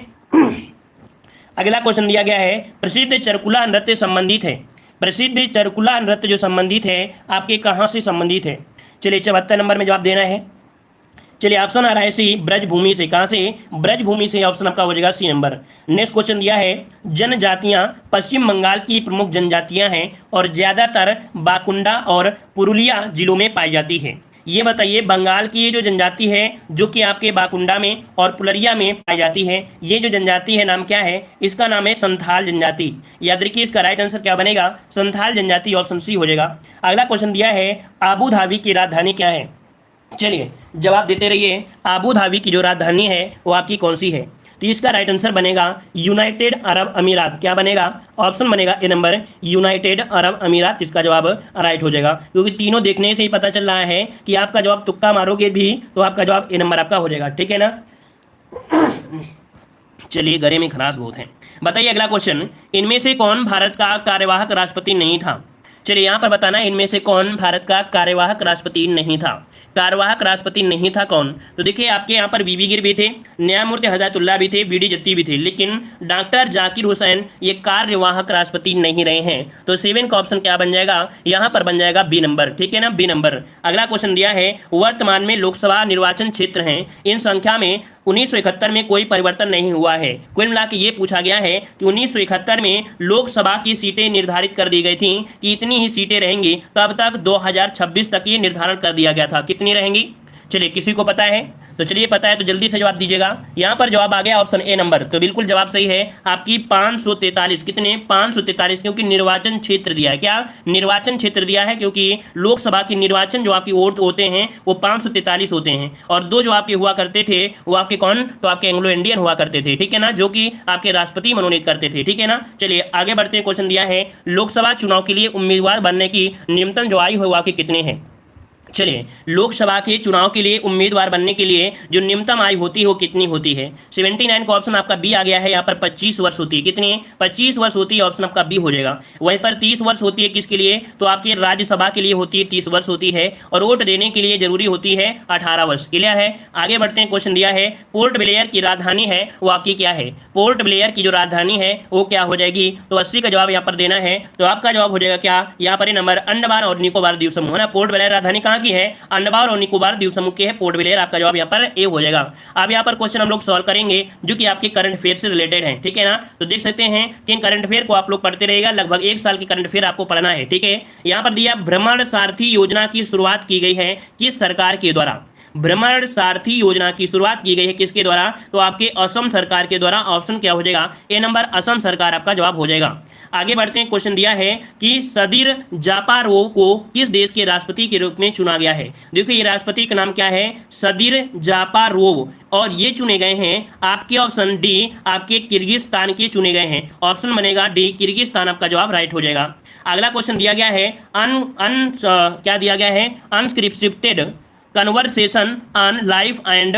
अगला क्वेश्चन दिया गया है प्रसिद्ध चरकुला नृत्य संबंधित है। प्रसिद्ध चरकुला नृत्य जो संबंधित है आपके कहाँ से संबंधित है? चलिए 74 नंबर में जवाब देना है। चलिए ऑप्शन आ रहा है सी, ब्रजभूमि से। कहाँ से? ब्रजभूमि से, ऑप्शन आपका हो जाएगा सी नंबर। नेक्स्ट क्वेश्चन दिया है जनजातियां पश्चिम बंगाल की प्रमुख जनजातियां हैं और ज्यादातर बाकुंडा और पुरुलिया जिलों में पाई जाती है। ये बताइए बंगाल की ये जो जनजाति है जो कि आपके बाकुंडा में और पुलरिया में पाई जाती है, ये जो जनजाति है नाम क्या है? इसका नाम है संथाल जनजाति। याद रखिए इसका राइट आंसर क्या बनेगा? संथाल जनजाति, ऑप्शन सी हो जाएगा। अगला क्वेश्चन दिया है आबू धाबी की राजधानी क्या है? चलिए जवाब देते रहिए। आबू धाबी की जो राजधानी है वो आपकी कौन सी है? तो इसका राइट आंसर बनेगा यूनाइटेड अरब अमीरात। क्या बनेगा? ऑप्शन बनेगा ए नंबर, यूनाइटेड अरब अमीरात। इसका जवाब राइट हो जाएगा, क्योंकि तीनों देखने से ही पता चल रहा है कि आपका जवाब तुक्का मारोगे भी तो आपका जवाब ए नंबर आपका हो जाएगा, ठीक है ना। चलिए गले में खराश बहुत है। बताइए अगला क्वेश्चन, इनमें से कौन भारत का कार्यवाहक राष्ट्रपति नहीं था? चलिए यहाँ पर बताना है इनमें से कौन भारत का कार्यवाहक राष्ट्रपति नहीं था। कार्यवाहक राष्ट्रपति नहीं था कौन? तो देखिए आपके यहाँ पर वीवी गिर भी थे, न्यायमूर्ति हदायतुल्लाह भी थे, बीडी जत्ती भी थे, लेकिन डॉक्टर जाकिर हुसैन ये कार्यवाहक राष्ट्रपति नहीं रहे हैं। तो 7 का ऑप्शन क्या बन जाएगा? यहाँ पर बन जाएगा बी नंबर, ठीक है ना, बी नंबर। अगला क्वेश्चन दिया है वर्तमान में लोकसभा निर्वाचन क्षेत्र हैं, इन संख्या में 1971 में कोई परिवर्तन नहीं हुआ है। कुल मिला के ये पूछा गया है कि 1971 में लोकसभा की सीटें निर्धारित कर दी गई थी कि इतनी ही सीटें रहेंगी, कब तक? 2026 तक ये निर्धारण कर दिया गया था, कितनी रहेंगी। चलिए किसी को पता है तो चलिए पता है तो जल्दी से जवाब दीजिएगा। यहाँ पर जवाब आ गया ऑप्शन ए नंबर, तो बिल्कुल जवाब सही है आपकी 543। कितने? 543, क्योंकि निर्वाचन क्षेत्र दिया है। क्या? निर्वाचन क्षेत्र दिया है, क्योंकि लोकसभा की निर्वाचन जो आपकी वोट होते हैं वो 543 होते हैं, और दो जो आपके हुआ करते थे वो आपके कौन? तो आपके एंग्लो इंडियन हुआ करते थे, ठीक है ना, जो कि आपके राष्ट्रपति मनोनीत करते थे, ठीक है ना। चलिए आगे बढ़ते हैं। क्वेश्चन दिया है लोकसभा चुनाव के लिए उम्मीदवार बनने की न्यूनतम जो आयु है वो आपकी कितनी है? चलिए, लोकसभा के चुनाव के लिए उम्मीदवार बनने के लिए जो न्यूनतम आयु होती है वो कितनी होती है? 79 का ऑप्शन आपका बी आ गया है। यहाँ पर 25 वर्ष होती है। कितनी? 25 वर्ष होती है। ऑप्शन आपका बी हो जाएगा। वहीं पर 30 वर्ष होती है किसके लिए? तो आपकी राज्यसभा के लिए होती है, 30 वर्ष होती है। और वोट देने के लिए जरूरी होती है 18 वर्ष। क्लियर है? आगे बढ़ते हैं। क्वेश्चन दिया है पोर्ट ब्लेयर की राजधानी है वो आपकी क्या है? पोर्ट ब्लेयर की जो राजधानी है वो क्या हो जाएगी? तो 80 का जवाब यहाँ पर देना है। तो आपका जवाब हो जाएगा क्या? यहाँ पर नंबर अंडमान और निकोबार द्वीप समूह है ना। पोर्ट ब्लेयर राजधानी कहाँ की है? अंडमान और निकोबार द्वीप समूह की है पोर्ट ब्लेयर। आपका जवाब यहाँ पर ए हो जाएगा। अब यहाँ पर क्वेश्चन हम लोग सॉल्व करेंगे जो कि आपके करंट अफेयर से रिलेटेड है। ठीक है ना? तो देख सकते हैं कि इन करंट अफेयर को आप लोग पढ़ते रहेगा। लगभग 1 साल की करंट अफेयर आपको पढ़ना है। ठीक है? यहाँ पर दिया भ्रमण सारथी योजना की शुरुआत की गई है किस सरकार के द्वारा? भ्रमण सारथी योजना की शुरुआत की गई है किसके द्वारा? तो आपके असम सरकार के द्वारा। ऑप्शन क्या हो जाएगा? ए नंबर असम सरकार आपका जवाब हो जाएगा। आगे बढ़ते हैं। क्वेश्चन दिया है कि सदिर जापारोव को किस देश के राष्ट्रपति के रूप में चुना गया है? देखिए ये राष्ट्रपति का नाम क्या है? सदिर जापारोव। और ये चुने गए हैं आपके ऑप्शन डी आपके किर्गिस्तान के चुने गए हैं। ऑप्शन बनेगा डी किर्गिस्तान। आपका जवाब राइट हो जाएगा। अगला क्वेश्चन दिया गया है क्या दिया गया है? Unscripted conversation on life and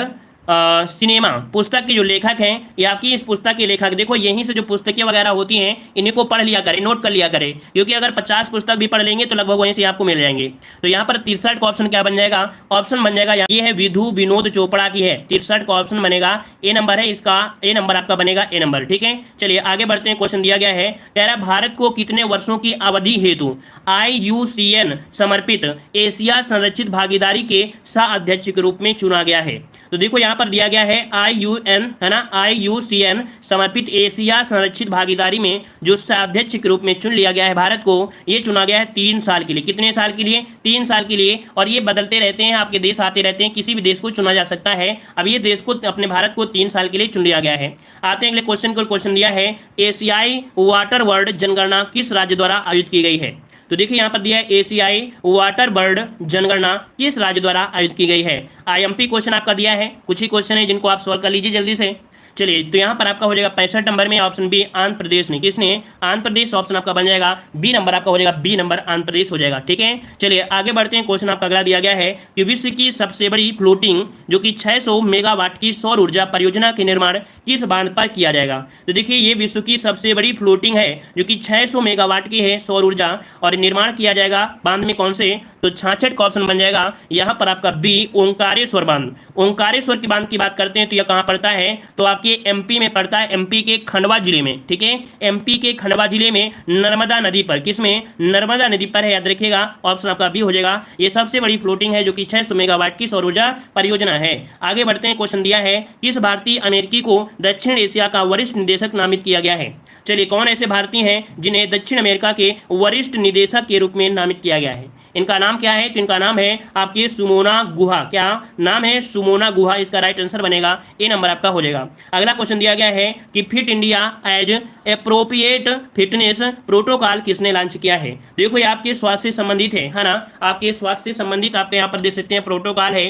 cinema पुस्तक के जो लेखक हैं ये आपकी इस पुस्तक के लेखक। देखो यहीं से जो पुस्तकें वगैरह होती हैं इन्हीं को पढ़ लिया करें, नोट कर लिया करें, क्योंकि अगर 50 पुस्तक भी पढ़ लेंगे तो लगभग वहीं से आपको मिल जाएंगे। तो यहाँ पर 63 का ऑप्शन क्या बन जाएगा? ऑप्शन बन जाएगा ये है विधु विनोद चोपड़ा की है। 63 का ऑप्शन बनेगा ए नंबर है इसका। ए नंबर आपका बनेगा ए नंबर। ठीक है? चलिए आगे बढ़ते हैं। क्वेश्चन दिया गया है कह रहा भारत को कितने वर्षों की अवधि हेतु IUCN समर्पित एशिया संरक्षित भागीदारी के सह अध्यक्ष के रूप में चुना गया है? तो देखो यहाँ पर दिया गया है IUN है ना, IUCN समर्पित एशिया संरक्षित भागीदारी में जो अध्यक्ष के रूप में चुन लिया गया है भारत को। ये चुना गया है 3 साल के लिए। कितने साल के लिए? 3 साल के लिए। और ये बदलते रहते हैं, आपके देश आते रहते हैं, किसी भी देश को चुना जा सकता है। अब ये देश को अपने भारत को 3 साल के लिए चुन लिया गया है। आते हैं अगले क्वेश्चन को। क्वेश्चन दिया है एशियाई वाटर वर्ल्ड जनगणना किस राज्य द्वारा आयोजित की गई है? तो देखिए यहाँ पर दिया है एशियाई वाटर बर्ड जनगणना किस राज्य द्वारा आयोजित की गई है? IMP क्वेश्चन आपका दिया है। कुछ ही क्वेश्चन है जिनको आप सॉल्व कर लीजिए जल्दी से। चलिए तो यहाँ पर आपका हो जाएगा 65 नंबर में ऑप्शन बी आंध्र प्रदेश ने। किसने? आंध्र प्रदेश। ऑप्शन आपका बन जाएगा बी नंबर आपका हो जाएगा बी नंबर आंध्र प्रदेश हो जाएगा। ठीक है? चलिए आगे बढ़ते हैं। क्वेश्चन आपका अगला दिया गया है कि विश्व की सबसे बड़ी फ्लोटिंग जो कि 600 मेगावाट की सौर ऊर्जा परियोजना के निर्माण किस बांध पर किया जाएगा? तो देखिए ये विश्व की सबसे बड़ी फ्लोटिंग है जो कि 600 मेगावाट की है सौर ऊर्जा और निर्माण किया जाएगा बांध में। कौन से? तो 66 का ऑप्शन बन जाएगा यहाँ पर आपका बी ओंकारेश्वर बांध। ओंकारेश्वर की बांध की बात करते हैं तो यह कहाँ पड़ता है? तो आपके MP में पड़ता है, MP के खंडवा जिले में। ठीक है? MP के खंडवा जिले में नर्मदा नदी पर। किसमें? नर्मदा नदी पर है, याद रखिएगा। ऑप्शन आपका बी हो जाएगा। ये सबसे बड़ी फ्लोटिंग है जो कि 600 मेगावाट की सौर ऊर्जा परियोजना है। आगे बढ़ते हैं। क्वेश्चन दिया है किस भारतीय अमेरिकी को दक्षिण एशिया का वरिष्ठ निदेशक नामित किया गया है? चलिए कौन ऐसे भारतीय हैं जिन्हें दक्षिण अमेरिका के वरिष्ठ निदेशक के रूप में नामित किया गया है? इनका नाम क्या है? तो इनका नाम है आपकी सुमोना गुहा। क्या नाम है? सुमोना गुहा। इसका राइट आंसर बनेगा ए नंबर आपका हो जाएगा। अगला क्वेश्चन दिया गया है कि Fit India as appropriate fitness protocol किसने लॉन्च किया है? देखो ये आपके स्वास्थ्य से संबंधित है ना, आपके स्वास्थ्य से संबंधित आपके यहाँ पर देख सकते हैं प्रोटोकॉल है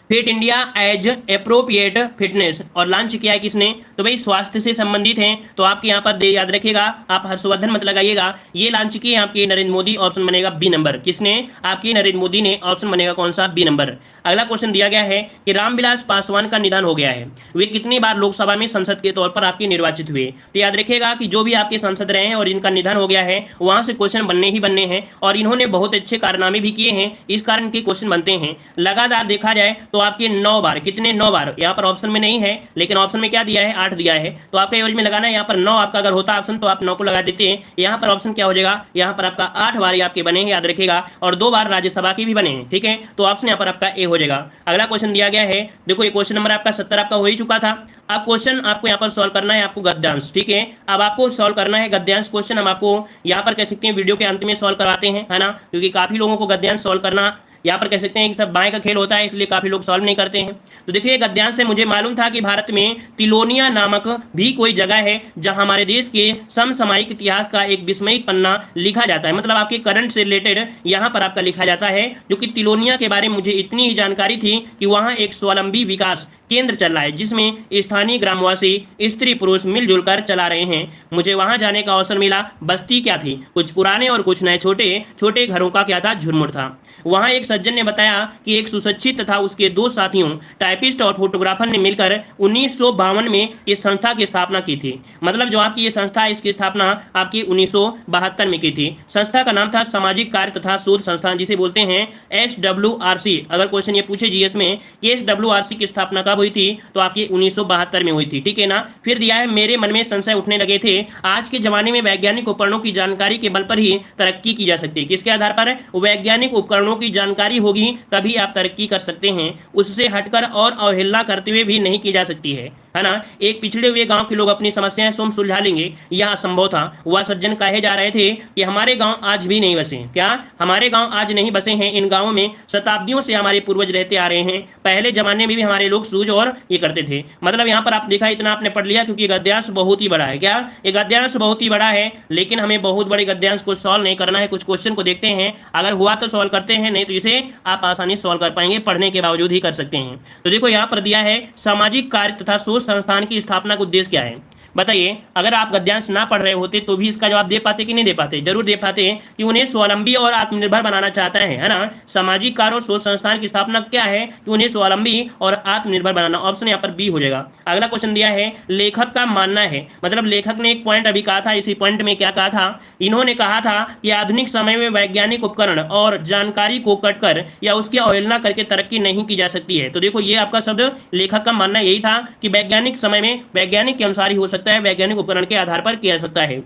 Fit India as appropriate fitness. और लॉन्च किया है किसने? तो भाई स्वास्थ्य से संबंधित हैं। तो आपके यहाँ पर याद रखिएगा, आप हर्षवर्धन मत लगाइएगा। ये लॉन्च किए आपके नरेंद्र मोदी। ऑप्शन बनेगा बी नंबर। किसने? आपके नरेंद्र मोदी ने। ऑप्शन बनेगा कौन सा? B number. अगला क्वेश्चन दिया गया है कि रामविलास पासवान का निधन हो गया है। वे कितनी बार लोकसभा में सांसद के तौर पर आपके निर्वाचित हुए? तो याद रखिएगा कि जो भी आपके सांसद रहे हैं और इनका निधन हो गया है वहां से क्वेश्चन बनने ही बनने हैं और इन्होंने बहुत अच्छे कारनामे भी किए हैं, इस कारण के क्वेश्चन बनते हैं। लगातार देखा जाए तो आपके 9 बार। कितने? 9 बार। यहाँ पर ऑप्शन में नहीं है लेकिन ऑप्शन में क्या दिया है? 8 दिया है। तो आपका यूज में लगाना है। यहाँ पर 9 आपका अगर होता ऑप्शन तो आप 9 को लगा देते हैं। यहाँ पर ऑप्शन क्या हो जाएगा? यहाँ पर आपका 8 बार आपके बने हैं, याद रखिएगा। और 2 बार राज्यसभा के भी बने हैं। ठीक है? तो ऑप्शन यहाँ पर आपका ए हो जाएगा। अगला क्वेश्चन दिया गया है, देखो ये क्वेश्चन नंबर आपका 70 आपका हो ही चुका था। अब क्वेश्चन आपको यहाँ पर सॉल्व करना है आपको गद्यांश। ठीक है? अब आपको सॉल्व करना है गद्यांश क्वेश्चन। हम आपको यहाँ पर कह सकते हैं वीडियो के अंत में सॉल्व कराते हैं, है ना, क्योंकि काफी लोगों को गद्यांश सॉल्व करना यहाँ पर कह सकते हैं कि सब बाएं का खेल होता है, इसलिए काफी लोग सॉल्व नहीं करते हैं। तो देखिए गद्यांश से मुझे मालूम था कि भारत में तिलोनिया नामक भी कोई जगह है जहां हमारे देश के समसामयिक इतिहास का एक विस्मयिक पन्ना लिखा जाता है। मतलब आपके करंट से रिलेटेड यहाँ पर आपका लिखा जाता है, जो कि तिलोनिया के बारे में मुझे इतनी ही जानकारी थी कि वहाँ एक स्वावलंबी विकास केंद्र चल रहा है जिसमें स्थानीय ग्रामवासी स्त्री पुरुष मिलजुल कर चला रहे हैं। मुझे वहां जाने का अवसर मिला। बस्ती क्या थी? कुछ पुराने और कुछ नए छोटे छोटे घरों का क्या था? झुरमुट था। वहां एक सज्जन ने बताया कि एक सुशिक्षित तथा उसके दो साथियों टाइपिस्ट और फोटोग्राफर ने मिलकर 1952 में इस संस्था की स्थापना की थी। मतलब जो आपकी ये संस्था है इसकी स्थापना आपकी 1972 में की थी। संस्था का नाम था सामाजिक कार्य तथा शोध संस्थान, जिसे बोलते हैं SWRC। अगर क्वेश्चन ये पूछे जीएस में कि SWRC की स्थापना कब हुई थी तो आपकी 1972 में हुई थी, ठीक है ना। फिर दिया है मेरे मन में संशय उठने लगे थे, आज के जमाने में वैज्ञानिक उपकरणों की जानकारी के बल पर ही तरक्की की जा सकती है। किसके आधार पर? वैज्ञानिक उपकरणों की जानकारी होगी तभी आप तरक्की कर सकते हैं, उससे हटकर और अवहेलना करते हुए भी नहीं की जा सकती है ना। एक पिछड़े हुए गांव के लोग अपनी समस्याएं स्वयं सुलझा लेंगे, यह असंभव था। वह सज्जन कहे जा रहे थे कि हमारे गांव आज भी नहीं बसे। क्या हमारे गांव आज नहीं बसे हैं? इन गांवों में शताब्दियों से हमारे पूर्वज रहते आ रहे हैं। पहले जमाने में भी हमारे लोग सूझ और ये करते थे। मतलब यहाँ पर आप देखा इतना आपने पढ़ लिया, क्योंकि गद्यांश बहुत ही बड़ा है। क्या ये गद्यांश बहुत ही बड़ा है, लेकिन हमें बहुत बड़े गद्यांश को सॉल्व नहीं करना है। कुछ क्वेश्चन को देखते हैं, अगर हुआ तो सॉल्व करते हैं, नहीं तो इसे आप आसानी से सॉल्व कर पाएंगे, पढ़ने के बावजूद ही कर सकते हैं। तो देखो यहाँ पर दिया है सामाजिक कार्य तथा शोध संस्थान की स्थापना का उद्देश्य क्या है बताइए। अगर आप गद्यांश ना पढ़ रहे होते तो भी इसका जवाब दे पाते कि नहीं दे पाते? जरूर दे पाते कि उन्हें स्वावलंबी और आत्मनिर्भर बनाना चाहता है ना। सामाजिक कार्य और शोध संस्थान की स्थापना क्या है कि उन्हें स्वावलंबी और आत्मनिर्भर बनाना। ऑप्शन यहाँ पर बी हो जाएगा। अगला क्वेश्चन दिया है लेखक का मानना है, मतलब लेखक ने एक पॉइंट अभी कहा था, इसी पॉइंट में क्या कहा था? इन्होंने कहा था कि आधुनिक समय में वैज्ञानिक उपकरण और जानकारी को कटकर या उसकी अवहेलना करके तरक्की नहीं की जा सकती है। तो देखो ये आपका शब्द लेखक का मानना यही था कि वैज्ञानिक समय में वैज्ञानिक के अनुसार ही हो सकता है, वैज्ञानिक उपकरण के आधार पर किया जा सकता है।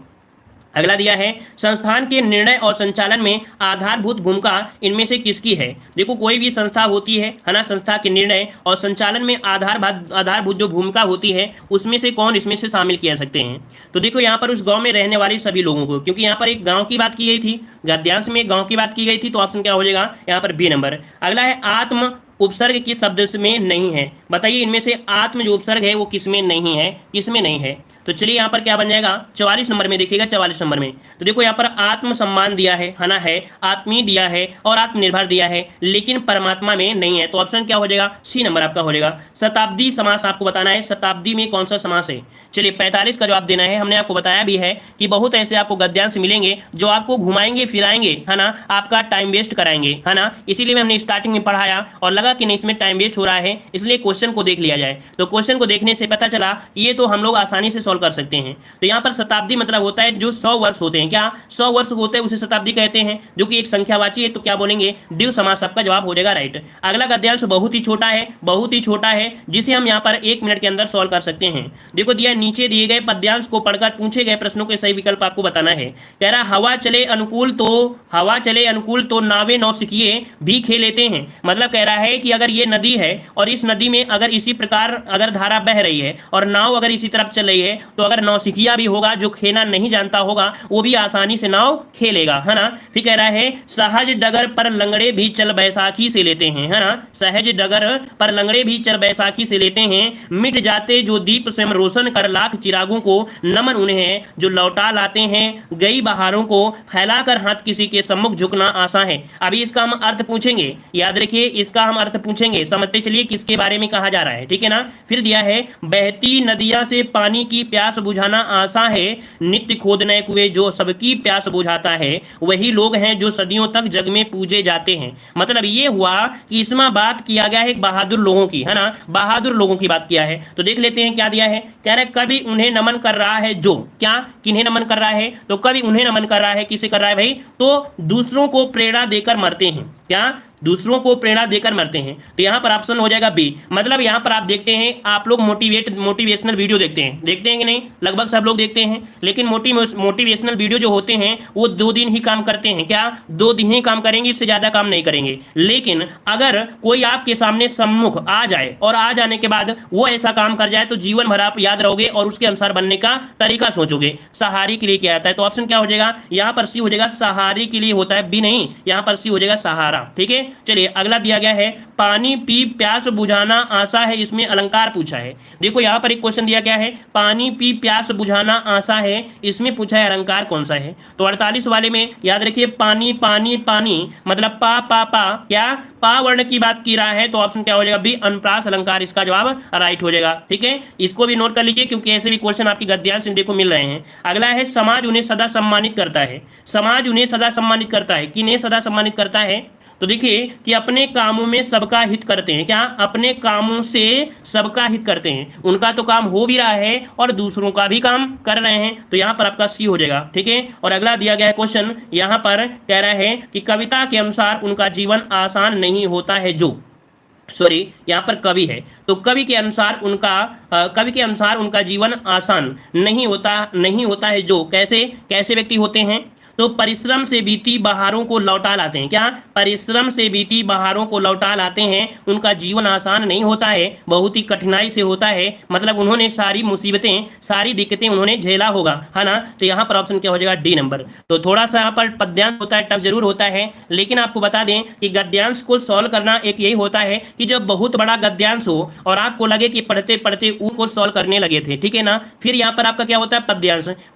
अगला दिया है संस्थान के निर्णय और संचालन में आधारभूत भूमिका इनमें से किसकी है। देखो कोई भी संस्था होती है ना, संस्था के निर्णय और संचालन में आधारभूत जो भूमिका होती है उसमें से कौन इसमें से शामिल किया सकते हैं। तो देखो यहाँ पर उस गांव में रहने वाले सभी लोगों को, क्योंकि यहाँ पर एक गांव की बात की गई थी, गद्यांश में एक गांव की बात की गई थी, तो ऑप्शन क्या हो जाएगा यहाँ पर बी नंबर। अगला है आत्म उपसर्ग किस शब्द में नहीं है। बताइए इनमें से आत्म जो उपसर्ग है वो किसमें नहीं है, किसमें नहीं है। तो चलिए यहाँ पर क्या बन जाएगा 44 नंबर में, देखिएगा 44 नंबर में। तो देखो यहाँ पर आत्म सम्मान दिया है ना, है आत्मीय दिया है और आत्मनिर्भर दिया है, लेकिन परमात्मा में नहीं है। तो ऑप्शन क्या हो जाएगा? सी नंबर आपका हो जाएगा। शताब्दी समास आपको बताना है, शताब्दी में कौन सा समास है। चलिए 45 का जवाब देना है। हमने आपको बताया भी है कि बहुत ऐसे आपको गद्यांश मिलेंगे जो आपको घुमाएंगे फिराएंगे, है ना, आपका टाइम वेस्ट कराएंगे, है ना। इसीलिए हमने स्टार्टिंग में पढ़ाया और लगा कि नहीं इसमें टाइम वेस्ट हो रहा है, इसलिए क्वेश्चन को देख लिया जाए। तो क्वेश्चन को देखने से पता चला ये तो हम लोग आसानी से सॉल्व कर सकते हैं। तो यहाँ पर शताब्दी मतलब होता है जो 100 वर्ष होते हैं। क्या 100 वर्ष होते हैं उसे शताब्दी कहते हैं, जो कि एक संख्यावाची है। तो क्या बोलेंगे? द्विव समास आपका जवाब हो जाएगा राइट। अगला गद्यांश बहुत ही छोटा है, बहुत ही छोटा है, जिसे हम यहाँ पर 1 मिनट के अंदर सॉल्व कर सकते हैं। देखो दिया नीचे दिए गए पद्यांश को पढ़कर पूछे गए प्रश्नों के सही विकल्प आपको बताना है। कह रहा हवा चले अनुकूल तो नावे नौसिखिए भी खेल लेते हैं। मतलब कह रहा है कि अगर ये नदी है और इस नदी में अगर इसी प्रकार अगर धारा बह रही है और नाव अगर इसी तरफ चल रही है, तो अगर नौसिखिया भी होगा जो खेना नहीं जानता होगा वो भी आसानी से नाव खेलेगा, है ना। फिर कह रहा है सहज डगर पर लंगड़े भी चल बैसाखी से लेते हैं, है ना। सहज डगर पर लंगड़े भी चल बैसाखी से लेते हैं, मिट जाते जो दीप स्वयं रोशन कर लाख चिरागों को, नमन उन्हें जो लौटा लाते हैं गई बहारों को, फैलाकर हाथ किसी के सम्मुख झुकना आसान है। अभी इसका हम अर्थ पूछेंगे, याद रखिए इसका हम अर्थ पूछेंगे, समझते चलिए किसके बारे में कहा जा रहा है, ठीक है ना। फिर दिया है बहती नदियां से पानी की प्यास बुझाना आसान है, नित्य खोदने कुएं जो सबकी प्यास बुझाता है, वही लोग हैं जो सदियों तक जग में पूजे जाते हैं। मतलब ये हुआ कि इसमें बात किया गया है बहादुर लोगों की, है ना, बहादुर लोगों की बात किया है। तो देख लेते हैं क्या दिया है। कह रहे कभी उन्हें नमन कर रहा है जो, क्या किन्हें नमन कर रहा है? तो कभी उन्हें नमन कर रहा है, किसे कर रहा है भाई? तो दूसरों को प्रेरणा देकर मरते हैं। क्या? दूसरों को प्रेरणा देकर मरते हैं। तो यहाँ पर ऑप्शन हो जाएगा बी। मतलब यहाँ पर आप देखते हैं, आप लोग मोटिवेशनल वीडियो देखते हैं कि नहीं? लगभग सब लोग देखते हैं। लेकिन मोटिवेशनल वीडियो जो होते हैं वो 2 दिन ही काम करते हैं। क्या 2 दिन ही काम करेंगे, इससे ज़्यादा काम नहीं करेंगे। लेकिन अगर कोई आपके सामने सम्मुख आ जाए और आ जाने के बाद वो ऐसा काम कर जाए तो जीवन भर आप याद रहोगे और उसके अनुसार बनने का तरीका सोचोगे। सहारे के लिए क्या आता है? तो ऑप्शन क्या हो जाएगा यहाँ पर? सी हो जाएगा। सहारे के लिए होता है, बी नहीं, यहाँ पर सी हो जाएगा सहारा, ठीक है। चलिए अगला दिया गया है पानी पी प्यास बुझाना आसान है, इसमें अलंकार पूछा है। देखो यहाँ पर एक क्वेश्चन दिया गया है पानी पी प्यास बुझाना आसान है, इसमें पूछा है अलंकार कौन सा है। तो 48 वाले में याद रखिए पानी पानी पानी मतलब पा पा पा, क्या पा वर्ण की बात की रहा है। तो ऑप्शन क्या हो जाएगा? बी अनुप्रास अलंकार इसका जवाब राइट हो जाएगा, ठीक है। इसको भी नोट कर लीजिए क्योंकि ऐसे भी क्वेश्चन आपकी गद्यांश हिंदी को मिल रहे हैं। अगला है समाज उन्हें सदा सम्मानित करता है। समाज उन्हें सदा सम्मानित करता है, किन्हें सदा सम्मानित करता है? तो देखिए कि अपने कामों में सबका हित करते हैं, क्या अपने कामों से सबका हित करते हैं, उनका तो काम हो भी रहा है और दूसरों का भी काम कर रहे हैं, तो यहाँ पर आपका सी हो जाएगा। ठीक है, और अगला दिया गया है क्वेश्चन, यहाँ पर कह रहा है कि कविता के अनुसार उनका जीवन आसान नहीं होता है जो, सॉरी यहाँ पर कवि है, तो कवि के अनुसार उनका जीवन आसान नहीं होता है जो, कैसे कैसे व्यक्ति होते हैं, तो परिश्रम से बीती बहारों को लौटा लाते हैं, क्या परिश्रम से बीती बहारों को लौटा लाते हैं, उनका जीवन आसान नहीं होता है, बहुत ही कठिनाई से होता है, मतलब उन्होंने सारी मुसीबतें सारी दिक्कतें उन्होंने झेला होगा, है ना। तो यहाँ पर ऑप्शन क्या हो जाएगा, डी नंबर। तो थोड़ा सा यहाँ पर पद्यांश होता है, टफ जरूर होता है, लेकिन आपको बता दें कि गद्यांश को सॉल्व करना एक यही होता है कि जब बहुत बड़ा गद्यांश हो और आपको लगे कि पढ़ते पढ़ते उनको सॉल्व करने लगे थे, ठीक है ना, फिर यहाँ पर आपका क्या होता है,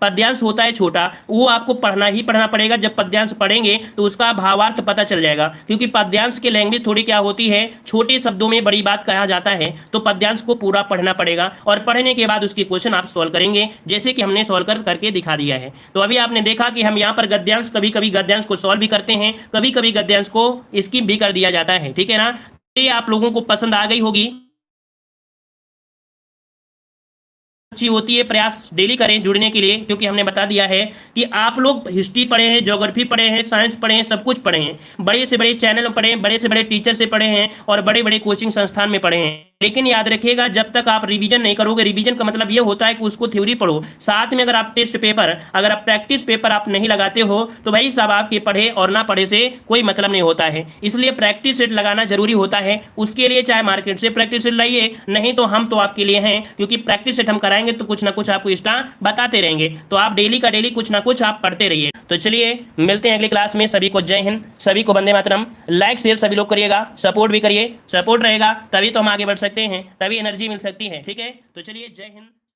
पद्यांश होता है छोटा, वो आपको पढ़ना ही पढ़ना पड़ेगा। जब पद्यांश पढ़ेंगे तो उसका भावार्थ पता चल जाएगा, क्योंकि पद्यांश की लैंग्वेज थोड़ी क्या होती है, छोटे शब्दों में बड़ी बात कहा जाता है, तो पद्यांश को पूरा पढ़ना पड़ेगा और पढ़ने के बाद उसके क्वेश्चन आप सॉल्व करेंगे, जैसे कि हमने सॉल्व करके दिखा दिया है। तो अभी आपने देखा कि हम यहाँ पर गद्यांश कभी कभी गद्यांश को सॉल्व भी करते हैं, कभी कभी गद्यांश को स्किप भी कर दिया जाता है, ठीक है ना। ये आप लोगों को पसंद आ गई होगी, अच्छी होती है, प्रयास डेली करें जुड़ने के लिए, क्योंकि हमने बता दिया है कि आप लोग हिस्ट्री पढ़े हैं, ज्योग्राफी पढ़े हैं, साइंस पढ़े हैं, सब कुछ पढ़े हैं, बड़े से बड़े चैनल पढ़े हैं, बड़े से बड़े टीचर से पढ़े हैं और बड़े बड़े कोचिंग संस्थान में पढ़े हैं, लेकिन याद रखिएगा जब तक आप रिवीजन नहीं करोगे, रिवीजन का मतलब ये होता है कि उसको थ्योरी पढ़ो, साथ में अगर आप टेस्ट पेपर, अगर आप प्रैक्टिस पेपर आप नहीं लगाते हो तो भाई साहब आपके पढ़े और ना पढ़े से कोई मतलब नहीं होता है। इसलिए प्रैक्टिस सेट लगाना जरूरी होता है, उसके लिए चाहे मार्केट से प्रैक्टिस सेट लाइए, नहीं तो हम तो आपके लिए हैं, क्योंकि प्रैक्टिस सेट हम कराएंगे तो कुछ ना कुछ आपको एक्स्ट्रा बताते रहेंगे, तो आप डेली का डेली कुछ ना कुछ आप पढ़ते रहिए। तो चलिए मिलते हैं अगली क्लास में, सभी को जय हिंद, सभी को वंदे मातरम। लाइक शेयर सभी लोग करिएगा, सपोर्ट भी करिए, सपोर्ट रहेगा तभी तो हम आगे बढ़ सकते हैं, तभी एनर्जी मिल सकती है, ठीक है। तो चलिए जय हिंद।